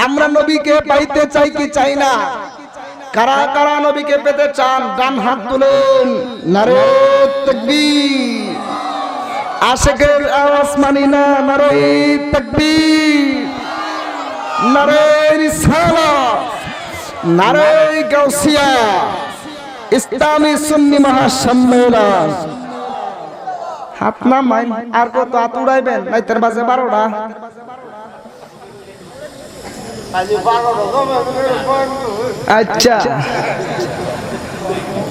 আমরা নবীকে পাইতে চাই কি চাই না? কারা কারা নবীকে পেতে চান ডান হাত তুলুন। নারে তাকবীর। আশিকের আওয়াজ মানি না, নারে তাকবীর, নারে রিসালাত, নারে গাউসিয়া, ইসলামী সুন্নি মহাসম্মেলন। হাত না মাইন আর কত হাত উড়াইবেন? রাইতের বাজে 12টা। আচ্ছা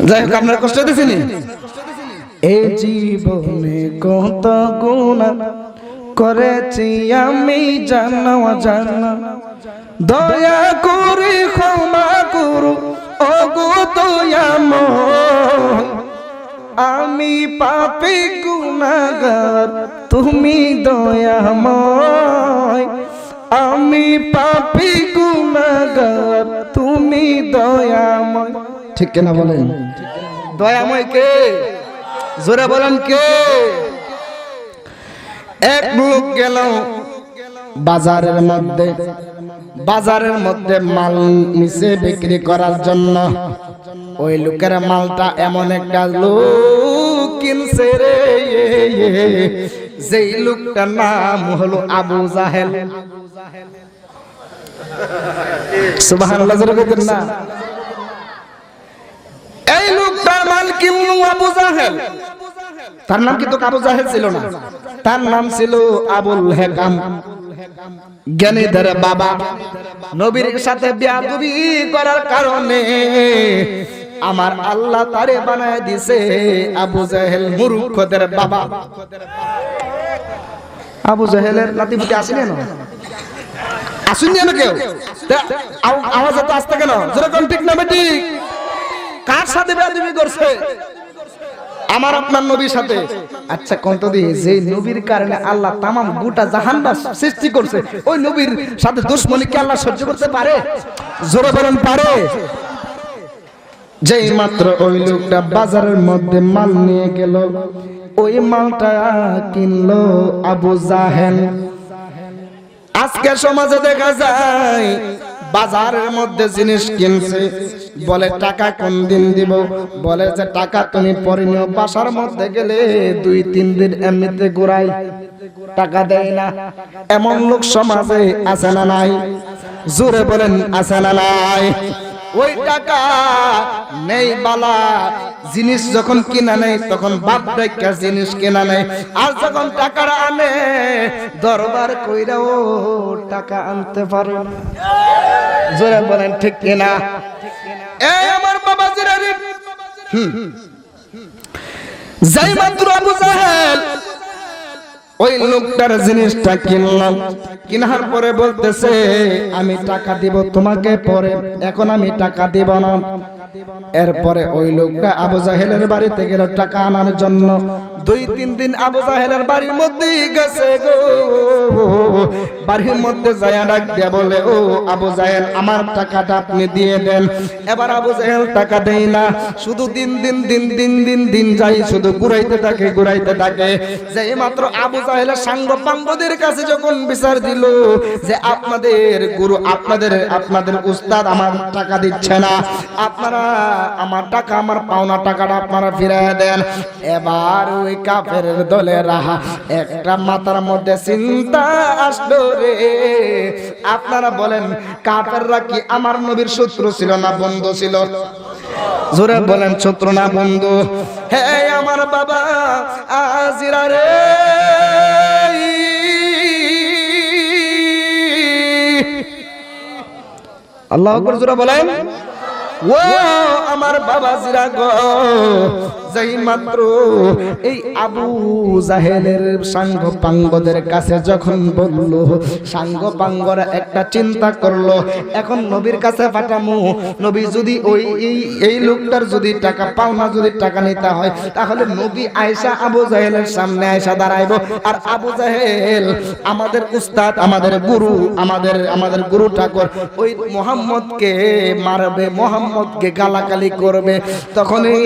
যাই হোক, আপনার কষ্ট দিয়েছিনি? এই জীবনে কত গুনাহ করেছি আমি, জানা জানা, দয়া করে ক্ষমা করো ওগো দয়াময়। আমি পাপী গুনাহগার, তুমি দয়াময়। আমি পাপী গুনাহগার, তুমি দয়াময়। ঠিক কিনা বলেন? দয়াময় কে? জোরে বলেন কে? এক লোক গেল বাজারের মধ্যে মাল নিচে বিক্রি করার জন্য। ওই লোকের মালটা এমন একটা লোক কিনছে রে, যেই লোকটার নাম হলো আবু জাহেল। সুবহানাল্লাহ, জোরে বলেন না। এই লোকটার মাল কিনলো আবু জাহেল। তার নাম কিন্তু আবু জাহেল ছিল না, তার নাম ছিল আবুল হেকাম, জ্ঞানীদের বাবা। নবীর সাথে বেয়াদবি করার কারণে আমার আল্লাহ তারে বানায় দিছে আবু জাহেল, মূর্খদের বাবা। আবু জাহেলের নাতিপুতি আসেনি না? আসুননি না কেউ? আওয়াজ এত আসতে কেন? যেরকম ঠিক না ঠিক? কার সাথে বেয়াদবি করছে? আমার আপনার নবীর সাথে। আচ্ছা কোন তো দিয়ে যে নবীর কারণে আল্লাহ তামাম গোটা জাহান্নাম সৃষ্টি করছে, ওই নবীর সাথে দুশমনি কি আল্লাহ সহ্য করতে পারে? জোরে বলেন পারে? যেই মাত্র ওই লোকটা বাজারের মধ্যে মাল নিয়ে গেল, ওই মালটা কিনলো আবু জাহেল। আজকে সমাজে দেখা যায় বাজারের মধ্যে জিনিস কিনছে, বলে টাকা কোন দিন দিব, বলে যে টাকা তুমি পরে নিও। বাসার মধ্যে গেলে 2-3 দিন এমনিতে ঘুরাই, টাকা দেয় না। এমন লোক সমাজে আছে না নাই? জোরে বলেন আছে না নাই? ওই টাকা নেই বালা, জিনিস যখন কিনা নেই তখন বাপ ডাইকা জিনিস কিনা নেই। আর যখন টাকাটা আনে দরবার কইরাও টাকা আনতে পারে না। জোরে বলেন ঠিক কিনা? এই আমার বাবা জিরানি, যাই মাত্র আবু জাহেল ওই লোকটার জিনিসটা কিনলাম, কিনার পরে বলতেছে আমি টাকা দিব তোমাকে পরে, এখন আমি টাকা দিব না। এরপরে ওই লোকটা আবু জাহেলের বাড়িতে গেল টাকা আনার জন্য। 2-3 দিন আবু জাহেলের বাড়ির মধ্যেই গেছে গো। বাড়ির মধ্যে যায় ডাক দিয়া বলে, ও আবু জাহেল আমার টাকাটা আপনি দিয়ে দেন। এবার আবু জাহেল টাকা দেয় না, শুধু দিন যাই, শুধু ঘুরাইতে থাকে। যে মাত্র আবু জাহেলের সাঙ্গ পাঙ্গদের কাছে যখন বিচার দিল যে আপনাদের গুরু, আপনাদের উস্তাদ আমার টাকা দিচ্ছে না, আপনারা আমার টাকা, আমার পাওনা টাকাটা আপনারা ফিরিয়ে দেন। এবার ওই কাফেরের দলেরা একটা মাথার মধ্যে চিন্তা আসলো রে। আপনারা বলেন কাফেররা কি আমার নবীর শত্রু ছিল না বন্ধু ছিল? জোরে বলেন শত্রু না বন্ধু? হে আমার বাবা আজিরা রে, আল্লাহু আকবার, জোরে বলেন। ও আমার বাবা জিরা গো, যেই মাত্র এই আবু জাহেলের সাঙ্গ পাঙ্গদের কাছে যখন বলল, সাঙ্গ পাঙ্গরা একটা চিন্তা করলো, এখন নবীর কাছে পাঠামু। নবী যদি এই লোকটার যদি টাকা পাওনা, যদি টাকা নিতে হয়, তাহলে নবী আয়েশা আবু জাহেলের সামনে আয়েশা দাঁড়াইব। আর আবু জাহেল আমাদের উস্তাদ, আমাদের গুরু, আমাদের গুরু ঠাকুর ওই মুহাম্মদকে মারবে, মুহাম্মদকে গালাগালি করবে। তখনই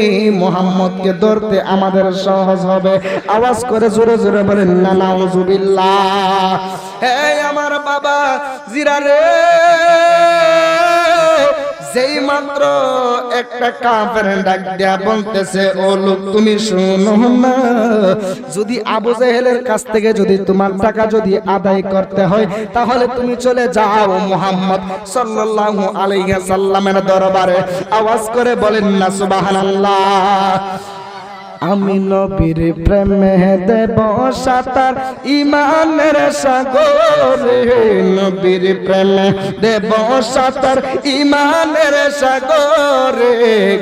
মুহাম্মদকে ধরতে আমাদের সহজ হবে। আওয়াজ করে জোরে জোরে বলেন না নাউজুবিল্লাহ। হে আমার বাবা জিরা রে, যেই মাত্র একটা কাফের ডাক দিয়া বলতেছে, ও লোক তুমি শুনো না, যদি আবু জেহেলের কাছ থেকে যদি তোমার টাকা যদি আদায় করতে হয় তাহলে তুমি চলে যাও মুহাম্মদ সাল্লাল্লাহু আলাইহি সাল্লামের দরবারে। আওয়াজ করে বলেন না সুবহানাল্লাহ। আমি নবীর প্রেমে দেব সাঁতার ইমানের সাগরে, নবীর প্রেমে দেব সাঁতার ইমানের সাগরে,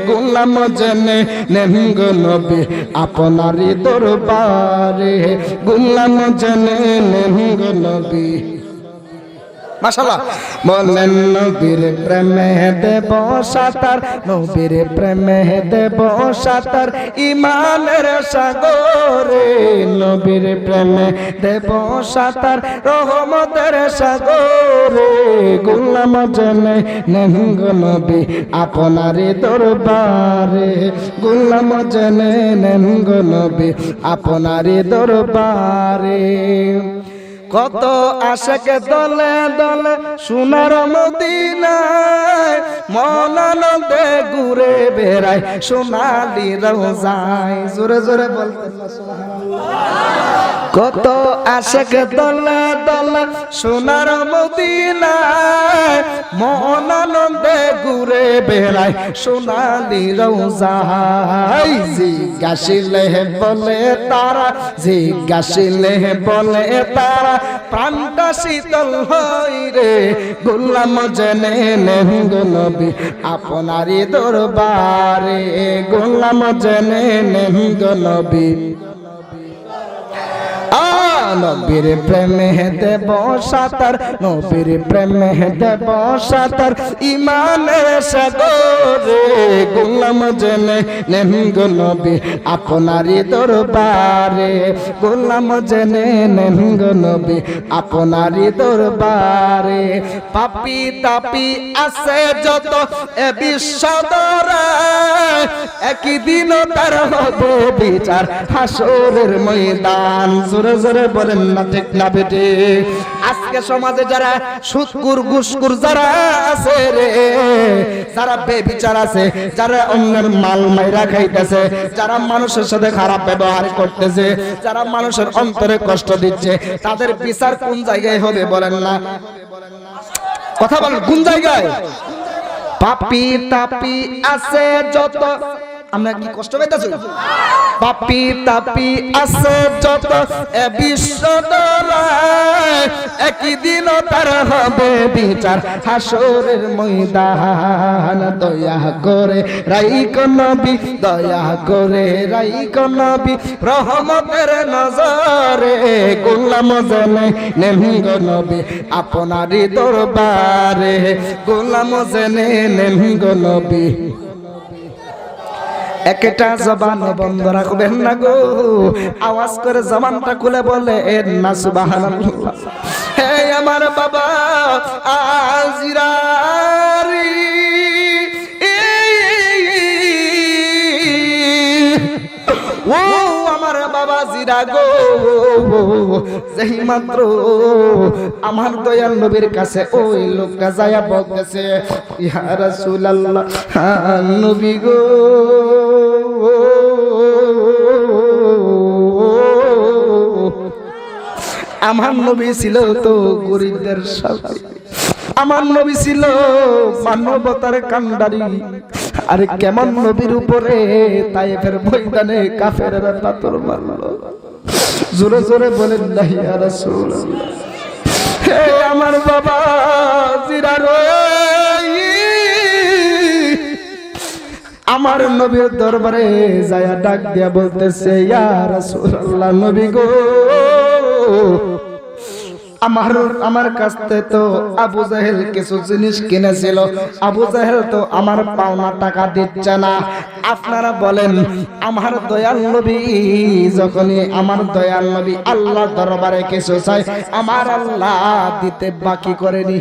গোলাম জেনে নেন গো নবী আপনারই দরবারে, গোলাম জেনে নেন গো নবী। মাশাআল্লাহ বলেন নবীর প্রেমে দেব সাঁতার, নবীর প্রেমে দেব সাঁতার ইমানের সাগরে, নবীর প্রেমে দেব সাঁতার রহমতের সাগরে, গোলাম জেনে নেন গো নবী আপনারই দরবারে, গোলাম জেনে নেন গো নবী আপনারই দরবারে। কত আশিক দলে দলে সোনার মদিনায়, মন আনন্দে ঘুরে বেড়ায় সোনালি রোজায়। জোরে জোরে বলতেন না সুবহানাল্লাহ। কত আশিক দলে দলে সোনার মদিনায়, মন আনন্দে ঘুরে বেড়ায় সোনালি রোজায়। জিজ্ঞাসিলে বলে তারা, জিজ্ঞাসিলে বলে তারা, প্রাণটা শীতল হয় রে, গোলাম জেনে নেন গো নবী আপনারই দরবারে, গোলাম জেনে নেন গো নবী। নবীর প্রেমে দেব সাঁতার, নবীর প্রেমে দেব সাঁতার ইমানের সাগরে, গোলাম জেনে নেন গো নবী আপনারই দরবারে, গোলাম জেনে নেন গো নবী আপনারই দরবারে। পাপী তাপী আছে যত এ বিশ্ব দরায়, একই দিন তার হবে বিচার হাসরের ময়দান। জোরে জোরে বলেন না ঠিক না বেটে। আজকে সমাজে যারা সুদখোর ঘুষখোর যারা আছে রে, যারা বেবিচার আছে, যারা অন্যের মাল মাইরা খাইতেছে, যারা মানুষের সাথে খারাপ ব্যবহার করতেছে, যারা মানুষের অন্তরে কষ্ট দিচ্ছে, তাদের বিচার কোন জায়গায় হবে বলেন না? কথা বলেন কোন জায়গায়? পাপী তাপী আছে যত, আমরা কি কষ্ট পাইতেছি? পাপী তাপী আছে যত এ বিশ্ব দরায়, একই দিন তার হবে বিচার হাসরের ময়দান। দয়া করে রাইক নবী, দয়া করে রাইক নবী রহমতের নজরে, গোলাম জেনে নেন গো নবী আপনারই দরবারে, গোলাম জেনে নেন গো নবী। একটা জবান বন্ধ রাখবেন না গো, আওয়াজ করে জবানটা খুলে বলে না সুবহানাল্লাহ। হে আমার বাবা আজিরারি, ও আমার বাবা জিরা গো, যেই মাত্র আমার দয়াল নবীর কাছে ওই লোকটা যায়া বলতেছে, ইয়া রাসূলুল্লাহ নবী গো, আমার নবী ছিল তো গরিবদের সাথে, আমার নবী ছিল মানবতার কান্ডারি, আরে কেমন নবীর উপরে তায়েফের ময়দানে কাফেররা পাথর মারলো। জোরে জোরে বলেন না ইয়া রাসূলুল্লাহ। হে আমার বাবা জিরা রে, আমার নবীর দরবারে যায়া ডাক দিয়া বলতেছে, ইয়া রাসূলুল্লাহ নবী গো, আমার কাছ থেকে তো আবু জাহেল কিছু জিনিস কিনেছিল, আবু জাহেল তো আমার পাওনা টাকা দিচ্ছে না, আপনারা বলেন আমার দয়াল নবী যখনই আমার দয়াল নবী আল্লাহর দরবারে কিছু চাই, আমার আল্লাহ দিতে বাকি করেনি।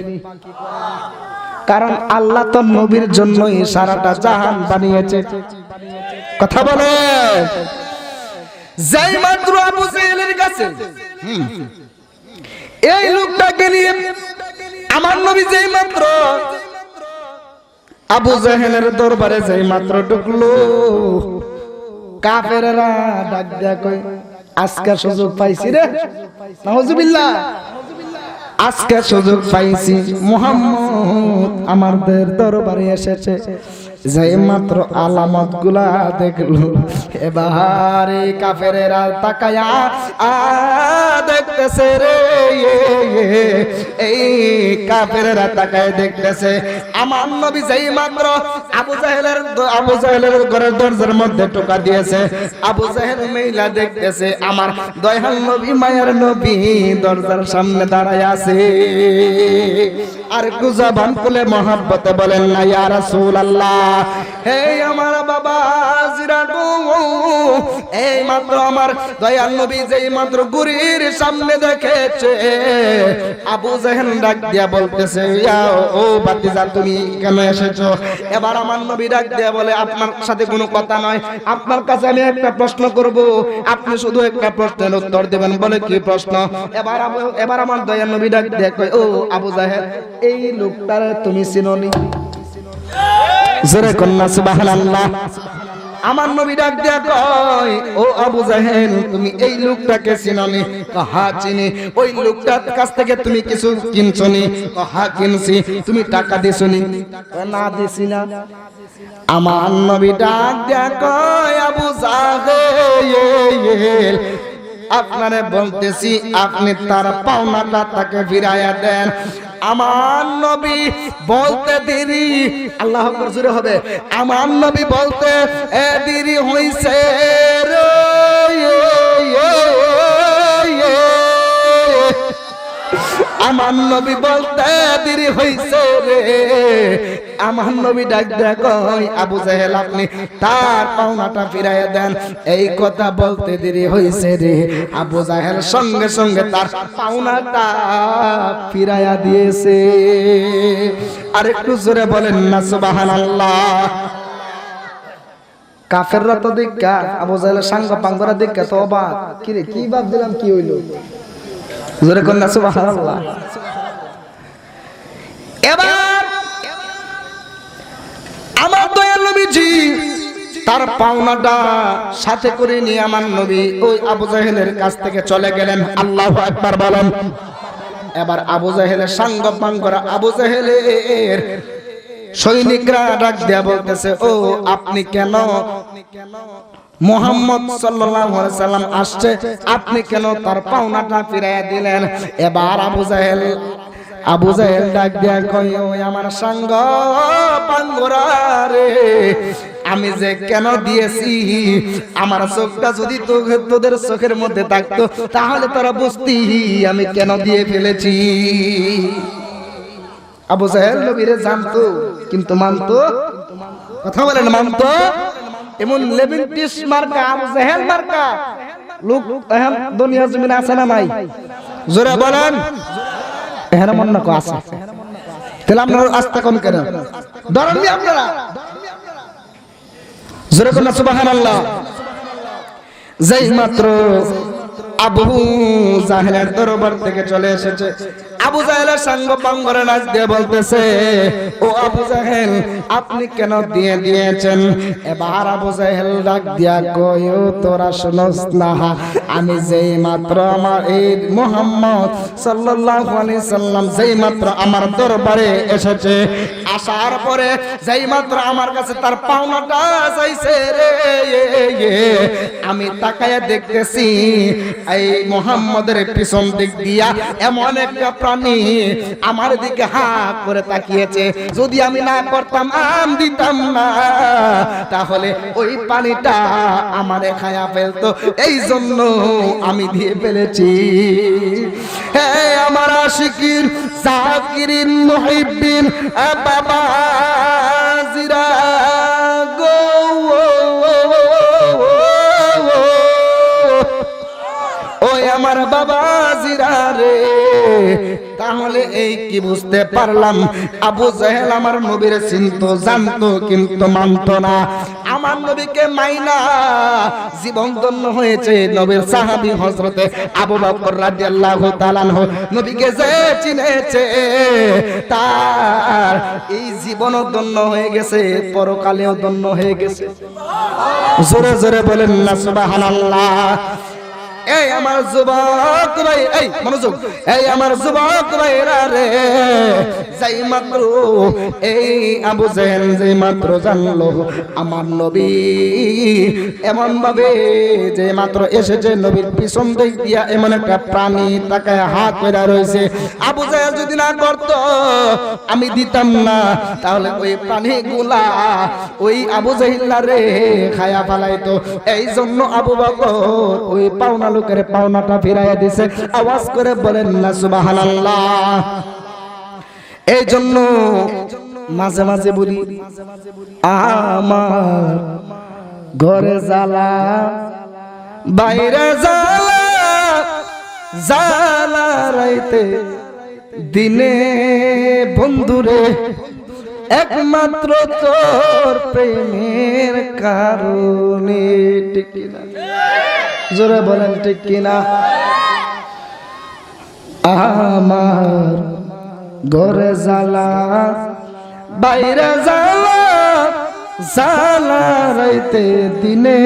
কারণ আল্লাহ তো নবীর জন্যই সারাটা জাহান বানিয়েছে। কথা বলে যেই মাত্র আবু জাহেলের কাছে এই লোকটাকে নিয়ে আমার নবী যেই মাত্র আবু জাহেলের দরবারে যাই মাত্র ঢুকলো, কাফেররা ডাক দেয়া কই, আজকে সুযোগ পাইছি রে, নাউজুবিল্লাহ, আজকে সুযোগ পাইছি, মুহাম্মদ আমাদের দরবারে এসেছে। যাই মাত্র আলামত গুলা দেখলো, এবার কাফেরেরা তাকায়া দেখতেছে রে, এই কাফেরেরা তাকায় দেখতেছে আমার নবী যাই মাত্র আবু জাহেলের ঘরের দরজার মধ্যে টোকা দিয়েছে। আবু জাহেল মহিলা দেখতেছে আমার দয়াল নবী, মায়ের নবী দরজার সামনে দাঁড়ায় আছে। আর একটু জবান খুলে মহব্বতে বলেন না ইয়া রাসূলুল্লাহ, হে আমার বাবা জিরাডু, এই মাত্র আমার দয়াল নবী যেই মাত্র গুরির সামনে দেখেছে। আবু জাহেল ডাক দিয়া বলতেছে, ইয়া ও ভাতিজা তুমি কেন এসেছো? এবার আমার নবী ডাক দিয়া বলে, আপনার সাথে কোনো কথা নয়, আপনার কাছে আমি একটা প্রশ্ন করব, আপনি শুধু একটা প্রশ্নের উত্তর দেবেন। বলে কি প্রশ্ন? এবার আমার দয়াল নবী ডাক দিয়া কয়, ও আবু জাহেল, এই লোকটার তুমি চিনোনি? জোরে কন্যা সুবহানাল্লাহ। আমার নবী ডাক দিয়া কয়, ও আবু জাহেল, তুমি এই লোকটাকে চিনোনি? হ্যাঁ চিনি। ওই লোকটার কাছ থেকে তুমি কিছু কিনছনি? হ্যাঁ কিনছি। তুমি টাকা দিছনি? না দিছি না। আমার নবী ডাক দিয়া কয়, আবু জাহেল, আপনারে বলতেছি আপনি তার পাওনাটা তাকে ফিরাইয়া দেন। আমার নবী বলতে দেরি, আল্লাহ আকবার জোরে হবে, আমার নবী বলতে দেরি হইছে রে, আমার নবী বলতে দেরি হইছে রে। আমার নবী ডাক দেয়া কয়, আবু জাহেল আপনি তার পাওনাটা ফিরাইয়া দেন। এই কথা বলতে দেরি হইছে রে। আবু জাহেল সঙ্গে সঙ্গে তার পাওনাটা ফিরাইয়া দিয়েছে। আর একটু জোরে বলেন না সুবহানাল্লাহ। কাফেররা তো দেখা আবু জাহেলের সাঙ্গ পাঙ্গরা দেখা তো অবাক, কি রে কি বাপ দিলাম, কি হইলো? জোরে কর না সুবহানাল্লাহ। এবার আমার দয়াল নবীজি তার পাওনাটা সাথে করে নিয়ে আমার নবী ওই আবু জাহেলের কাছ থেকে চলে গেলেন। আল্লাহু আকবার বলেন। এবার আবু জাহেলের সাঙ্গ পাঙ্গরা, আবু জাহেলের সৈনিকরা ডাক দিয়া বলতেছে, ও আপনি কেন, মুহাম্মদ সাল্লাল্লাহু আলাইহি সাল্লাম আসছে, আপনি কেন তার পাওনাটা ফিরাইয়া দিলেন? এবার আবু জাহেল ডাক দিয়া কয়, ওই আমার সঙ্গ পাঙ্গরা রে, আমি যে কেন দিয়েছি, আমার চোখটা যদি তোদের চোখের মধ্যে থাকতো তাহলে তোরা বুঝতি আমি কেন দিয়ে ফেলেছি। আবু জাহেল নবীরে জানতো কিন্তু মানতো, কথা বলেন মানতো। এমন লেভেন্টিস মার্কা আবু জাহেল মার্কা লোক এখন দুনিয়া জমিনে আছে না নাই? জোরে বলেন। এখানে মন না আছে, তাহলে আপনারা আস্থা কোন কেন ধরেন নি আপনারা? জোরে কোন সুবহানাল্লাহ। যেই মাত্র আবু জাহেলের দরবার থেকে চলে এসেছে, আবু জাহেলের সাঙ্গ পাঙ্গরে নাচ দিয়ে বলতেছে, ও আবু জাহেল আপনি কেন দিয়েছেন? এবার আবু জাহেল ডাক দিয়া কয়, ও তোরা শুনস না, আমি যেই মাত্র আমার এই মুহাম্মদ সাল্লাল্লাহু আলাইহি সাল্লাম যেই মাত্র আমার দরবারে এসেছে, আসার পরে যেই মাত্র আমার কাছে তার পাওনাটা চাইছে রে, আমি তাকায়া দেখতেছি এই মুহাম্মদের পিছন দিক দিয়া এমন একটা প্রাণী আমার দিকে হা করে তাকিয়েছে। যদি আমি না করতাম, আম দিতাম না, তাহলে ওই পানিটা আমারে খায়া ফেলতো, এই জন্য আমি দিয়ে ফেলেছি। হে আমার আশিকিন জাকিরিন মুহিব্বিন বাবা জিরা গো, ওই আমার বাবা জিরা রে, তাহলে এই কি বুঝতে পারলাম, আবু জাহেল আমার নবীর চিনতো জানতো কিন্তু মানতো না। আমার নবীকে মাইনা জীবন ধন্য হয়েছে নবীর সাহাবী হযরতে আবু বকর রাদিয়াল্লাহু তাআলা আনহু। নবীকে যে চিনেছে তার এই জীবনও ধন্য হয়ে গেছে, পরকালেও ধন্য হয়ে গেছে। জোরে জোরে বলেন না সুবহানাল্লাহ। এই আমার যুবক ভাই, এই মনোযোগ, এই আমার যুবক ভাইরা রে, যাই মাত্র এই আবু জাহেল যেই মাত্র জানলো আমার নবী এমন ভাবে যে মাত্র এসেছে, নবীর পিছন দিক দিয়া এমন একটা প্রাণী তাকে হাত করে রয়েছে। আবু জাহেল যদি না করতো আমি দিতাম না, তাহলে ওই প্রাণীগুলা ওই আবু জাহেল রে খায়া ফেলাইতো। এই জন্য আবু বকর ওই পাওনা লোকের পাওনাটা ফিরাইয়া দিছে। আওয়াজ করে বলেন না সুবহানাল্লাহ। এই জন্য মাঝে মাঝে বলি আমার ঘরে জ্বালা বাইরে জ্বালা, জ্বালা রাইতে দিনে বন্ধুরে একমাত্র তোর প্রেমের কারণে। ঠিক কিনা? জোরে বলেন ঠিক কিনা? আমার ঘরে জ্বালা বাইরে জ্বালা, জ্বালা রাইতে দিনে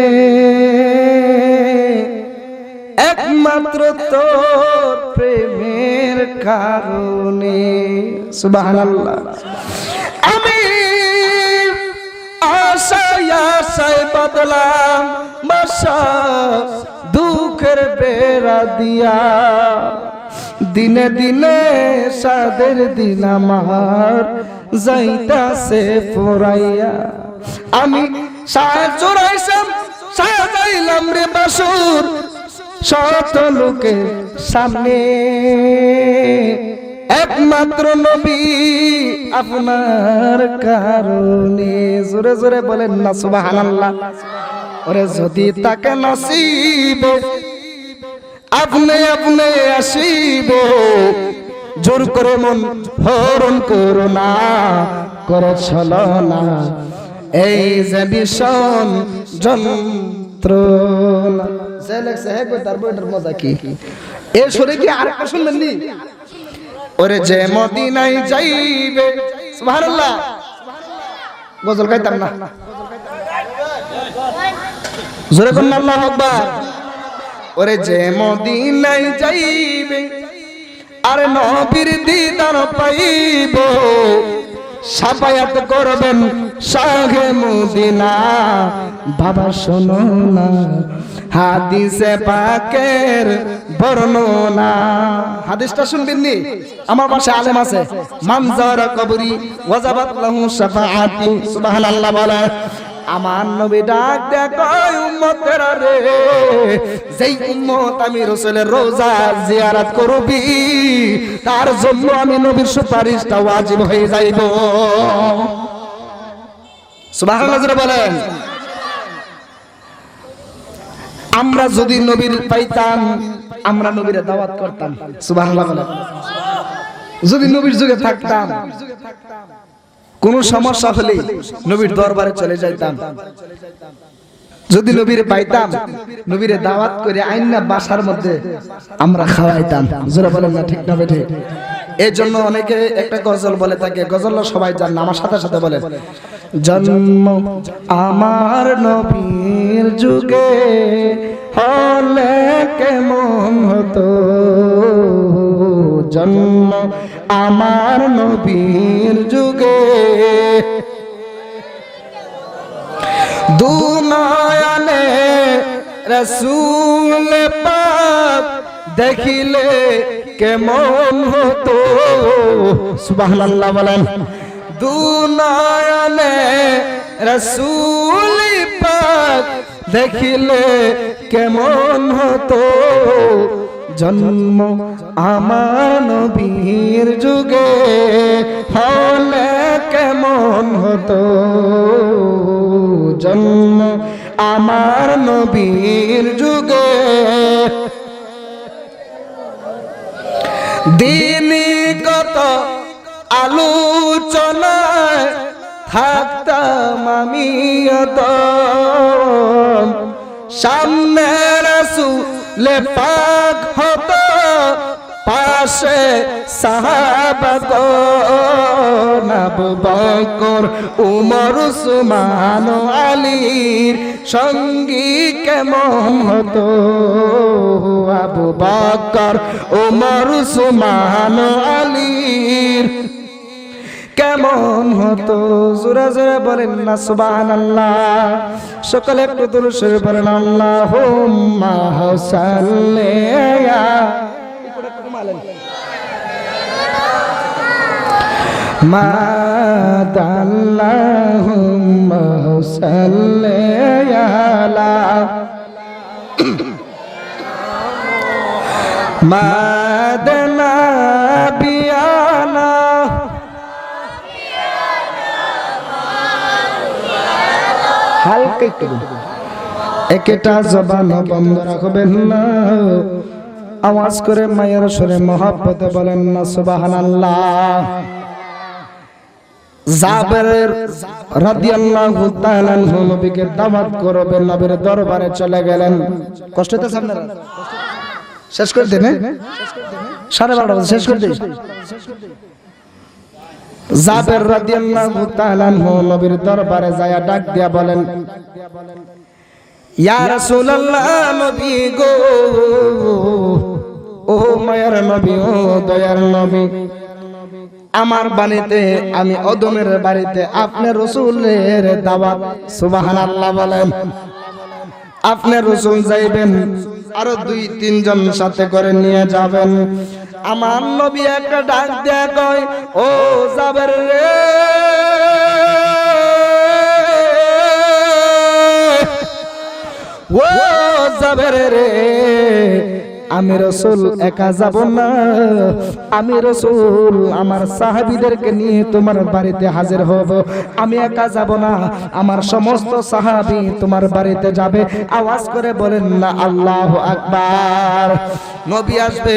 একমাত্র তোর প্রেমের কারণে। সুবহানাল্লাহ। আমি আশায় আশায় বদলাম বাসা, দুঃখের বেড়া দিয়া দিনে দিনে সাদের দিন আমার যাইতাছে ফুরাইয়া। আমি চোরাইলাম সাজাইলাম রে বাসুর শত লোকের সামনে, একমাত্র নবী আপনার কারণে। জোরে জোরে বলেন না সুবহানাল্লাহ। ওরে যদি তাকে নসিবে আপনি আপনি আসিবে, জোর করে মন হরণ করো না, করো ছলনা, এই যে ভীষণ যন্ত্রণা। যে লেখছে হ্যাঁ তার বইটার মজা কি? এর সরে কি আর একটা শুনলেন নি? ওরে যে মদিনায় যাইবে, সুবহানাল্লাহ। গজল গাইতাম না, জোরে বলেন আল্লাহু আকবার। ওরে যে মদিনায় যাইবে আর নবীর দিদার পাইব, সাফায়াত করবেন শাহে মদিনা। বাবা শোনো না হাদিসে পাকের বর্ণনা। হাদিসটা শুনবেন নি? আমার পাশে আলেম আছে। মানজার কবরি ওয়াজাবাত লাহু শাফাআতি। সুবহানাল্লাহ বলে। আমার নবী ডাক দেয় কয় উম্মতেরা রে, যেই উম্মত আমি রাসূলের রোজা জিয়ারত করবি তার জন্য আমি নবীর সুপারিশটা ওয়াজিব হয়ে যাইব। সুবহানাল্লাহ বলেন। আমরা যদি নবীর পাইতাম আমরা নবীর দাওয়াত করতাম। সুবহানাল্লাহ বলেন। যদি নবীর যুগে থাকতাম কোন সমস্যা হলে নবীর দরবারে চলে যাইতাম। যদি নবীর পাইতাম নবীর দাওয়াত করে আইনা বাসার মধ্যে আমরা খাওয়াইতাম। জোরে বলেন না ঠিক না বেঠে? এই জন্য অনেকে একটা গজল বলে থাকে, গজল সবাই জান, আমার সাথে সাথে বলেন। জন্ম আমার নবীর যুগে হলে কেমন হতো, জন্ম আমার নবীর যুগে দুনয়নে রাসূল পাক দেখিলে কেমন হতো। সুবহানাল্লাহ বলেন। দুনয়নে রাসূল পাক দেখিলে কেমন হতো, জন্ম আমার নবীর যুগে হলে কেমন হতো, জন্ম আমার নবীর যুগে। দিনই থাকতাম আমি অদম, সামনে রাসূলে পাক হতো, পাশে সাহাবাগণ আবু বকর উমর উসমান আলীর সঙ্গী কেমন হতো, আবু বকর উমর উসমান আলীর কেমন হতো। জোরে জোরে বলেন না সুবহানাল্লাহ। সকলে একটু দুরূদ শরীফ পড়েন। আল্লাহুম্মা সাল্লি আলা মাদ, আল্লাহুম্মা সাল্লি আলা মাদ নাবিয়ানা হালকা একটু একটা জবান বন্ধ রাখবেন না, আওয়াজ করে মায়ের সুরে মহব্বতে বলেন না সুবহানাল্লাহ। জাবের রাদিয়াল্লাহু তাআলা আনহু নবীকে দাওয়াত করবে, নবীর দরবারে চলে গেলেন। কষ্ট হচ্ছে আপনারা? শেষ করে দেন, 12:30 বাজে শেষ করে দেন। জাবের রাদিয়াল্লাহু তাআলা আনহু নবীর দরবারে যায় ডাক দিয়া বলেন, ইয়া রাসূলুল্লাহ, নবী গো, ও মায়ার নবী, ও দয়ার নবী, আমার বাড়িতে, আমি অদমের বাড়িতে আপনার রাসূলের দাওয়াত। সুবহানাল্লাহ বলেন। আপনার রাসূল যাইবেন, আরো 2-3 জন সাথে করে নিয়ে যাবেন। আমার নবী একটা ডাক দেয়া কয়, ও জাবের রে, ও জাবের রে, আমি রাসূল একা যাব না, আমি রাসূল আমার সাহাবীদেরকে নিয়ে তোমার বাড়িতে হাজির হব। আমি একা যাব না, আমার সমস্ত সাহাবী তোমার বাড়িতে যাবে। আওয়াজ করে বলেন না আল্লাহু আকবার। নবী আসবে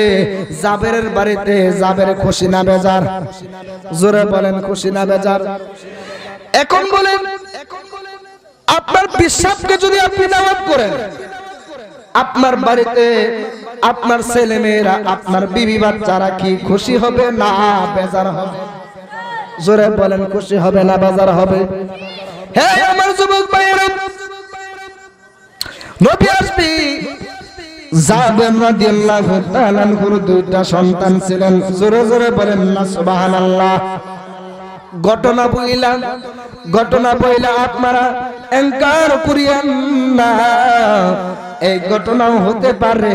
জাবেরের বাড়িতে, জাবের খুশি না বেজার? জোরে বলেন খুশি না বেজার? এখন বলেন, আপনার বিশ্বাসকে যদি আপনি দাওয়াত করেন, আপনার বাড়িতে আপনার ছেলে মেয়েরা, আপনার বিবি বাচ্চারা কি খুশি হবে না বেজার হবে? জোরে বলেন খুশি হবে না বেজার হবে? হে আমার যুবক ভাইয়েরা, নবী আসবে। জাবের রাদিয়াল্লাহু তাআলা আনহুর 2টা সন্তান ছিলেন। জোরে জোরে বলেন না সুবহানাল্লাহ। ঘটনা বইলা আপনারা এনকার করিয়েন না, এই ঘটনাও হতে পারে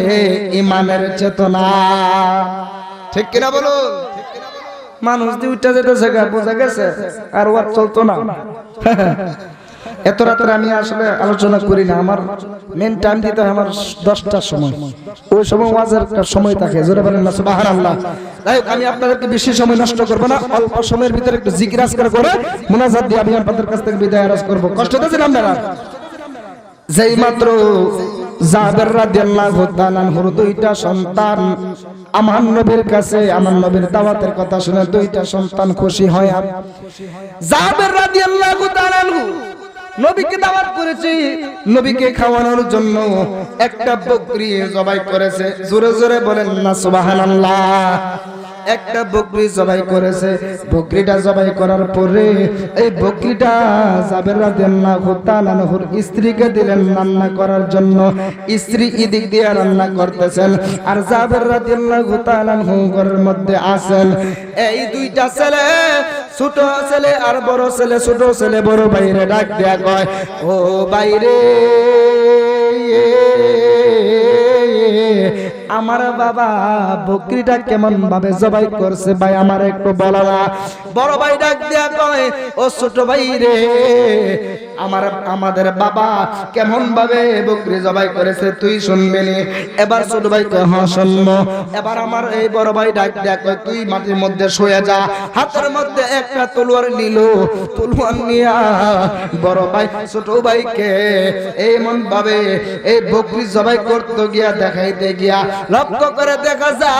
ইমানের চেতনা। ঠিক কিনা বলুন? মানুষ দুইটা যেটা জায়গা বোঝা গেছে, আর ওয়াজ চলতো না। এত রাতে আমি আসলে আলোচনা করি না, আমার মেন টাইম দিতে হয় আমার 10টার সময়, ওই সময় ওয়াজের সময় থাকে। জোরে বলেন না সুবহানাল্লাহ। তাই আমি আপনাদেরকে বেশি সময় নষ্ট করব না, অল্প সময়ের ভিতরে একটু জিকির আজকার করে মুনাজাত দিয়ে আমি আপনাদের কাছ থেকে বিদায় আরজ করব। কষ্ট হচ্ছে আপনারা? যেই মাত্র জাবের রাদিয়াল্লাহু তাআলা আনহুর 2টা সন্তান আমার নবীর কাছে, আমার নবীর দাওয়াতের কথা শুনে 2টা সন্তান খুশি হয়। জাবের রাদিয়াল্লাহু তাআলা আনহু নবীকে দাওয়াত করেছে, নবীকে খাওয়ানোর জন্য একটা বকরি জবাই করেছে। জোরে জোরে বলেন না সুবহানাল্লাহ। একটা বকরি জবাই করেছে। বকরিটা জবাই করার পরে এই বকরিটা জাবের রাদিয়াল্লাহু তাআলা আনহুর স্ত্রীকে দিলেন রান্না করার জন্য। স্ত্রী এদিক দিয়ে রান্না করতেছেন, আর জাবের রাদিয়াল্লাহু তাআলা আনহু ঘরের মধ্যে আছেন। এই 2টা ছেলে, ছোট ছেলে আর বড় ছেলে, ছোট ছেলে বড় ভাইরে ডাক দেয়া কয়, ও ভাইরে, আমার বাবা বকরিটা কেমন ভাবে জবাই করছে ভাই আমার একটু বলো না। বড় ভাই ডাক দেয়া কয়, ও ছোট ভাই রে, আমাদের বাবা কেমন ভাবে বকরি জবাই করেছে তুই শুনবি নি? এবার ছোট ভাই কয়, হ্যাঁ শুনবো। এবার আমার এই বড় ভাই ডাক দেয়া কয়, তুই মাটির মধ্যে শুয়ে যা। হাতের মধ্যে একটা তলোয়ার নিল, তলোয়ার নিয়া বড় ভাই ছোট ভাইকে এমন ভাবে এই বকরি জবাই করতে গিয়া দেখাইতে গিয়া লক্ষ্য করে দেখা যায়